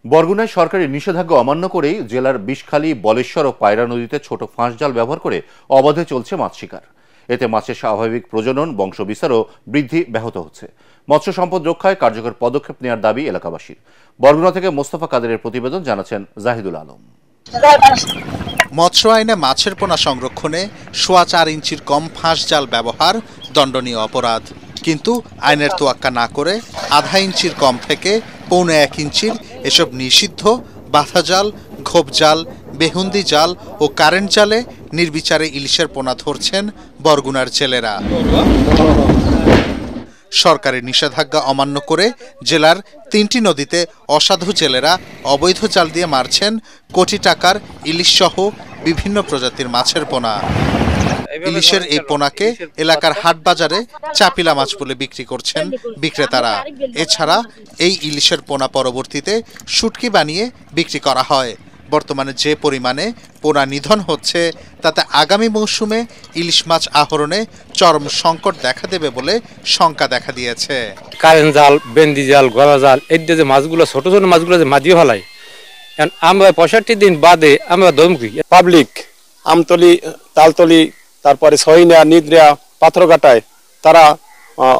বরগুনায় সরকারি নিষেধাজ্ঞা অমান্য করেই জেলার বিষখালী, বলেশ্বর ও পায়রা নদীতে ছোট ফাঁস জাল ব্যবহার করে অবাধে চলছে মাছ শিকার। এতে মাছের স্বাভাবিক প্রজনন, বংশবিস্তার ও বৃদ্ধি ব্যাহত হচ্ছে। মৎস্য সম্পদ রক্ষায় কার্যকর পদক্ষেপ নেওয়ার দাবি এলাকাবাসীর। বরগুনা থেকে মোস্তফা কাদেরের প্রতিবেদন, জানাচ্ছেন জাহিদুল আলম। মৎস্য আইনে মাছের পোনা সংরক্ষণে 4.25 ইঞ্চির কম ফাঁস জাল ব্যবহার দণ্ডনীয় অপরাধ, কিন্তু আইনের তোয়াক্কা না করে 0.5 ইঞ্চির কম থেকে 1.25 ইঞ্চির এসব নিষিদ্ধ বাঁধা জাল, ঘোপ জাল, বেহুন্দি জাল ও কারেন্ট জালে নির্বিচারে ইলিশের পোনা ধরছেন বরগুনার জেলেরা। সরকারি নিষেধাজ্ঞা অমান্য করে জেলার 3টি নদীতে অসাধু জেলেরা অবৈধ জাল দিয়ে মারছেন কোটি টাকার ইলিশ সহ বিভিন্ন প্রজাতির মাছের পোনা। ইলিশের এই পোনাকে এলাকার হাট বাজারে চাপিলা মাছ বলে বিক্রি করছেন বিক্রেতারা। এছাড়া এই ইলিশের পোনা পরবর্তীতে শুটকি বানিয়ে বিক্রি করা হয়। বর্তমানে যে পরিমাণে পোনা নিধন হচ্ছে, তাতে আগামী মৌসুমে ইলিশ মাছ আহরণে চরম সংকট দেখা দেবে বলে শঙ্কা দেখা দিয়েছে। কারেন্ট জাল, বেন্দি জাল, গলা জাল, এই যে মাছগুলো ছোট ছোট মাছগুলো যে মাঝিয়ে ফেলায়, আমরা 65 দিন বাদে আমরা ধমকি পাবলিক আমতলি, তালতলি, তারপরে সহিনা, নিদ্রা, পাথরঘাটায় তারা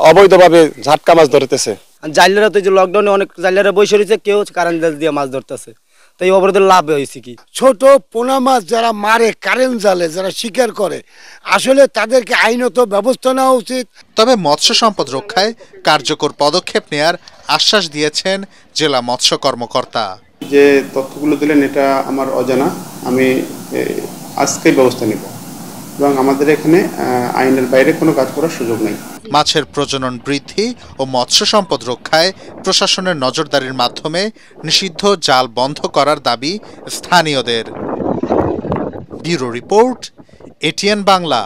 অবৈধভাবে ঝাটকা মাছ ধরতেছে। জাইলারা তো যে লকডাউনে অনেক জাইলারা বসে রয়েছে, কেউ কারেন্ট জাল দিয়ে মাছ ধরতেছে। তো এই অবরোধের লাভ হয়েছে কি? ছোট পোনা মাছ যারা মারে কারেন্ট জালে, যারা শিকার করে, আসলে তাদেরকে আইনত ব্যবস্থা নেওয়া উচিত। তবে মৎস্য সম্পদ রক্ষায় কার্যকর পদক্ষেপ নেয়ার আশ্বাস দিয়েছেন জেলা মৎস্য কর্মকর্তা। যে তথ্যগুলো দিলেন এটা আমার অজানা, আমি আজকেই ব্যবস্থা নেব এবং আমাদের এখানে আইনের বাইরে কোনো কাজ করার সুযোগ নেই। মাছের প্রজনন বৃদ্ধি ও মৎস্য সম্পদ রক্ষায় প্রশাসনের নজরদারির মাধ্যমে নিষিদ্ধ জাল বন্ধ করার দাবি স্থানীয়দের। Bureau report, ATN Bangla.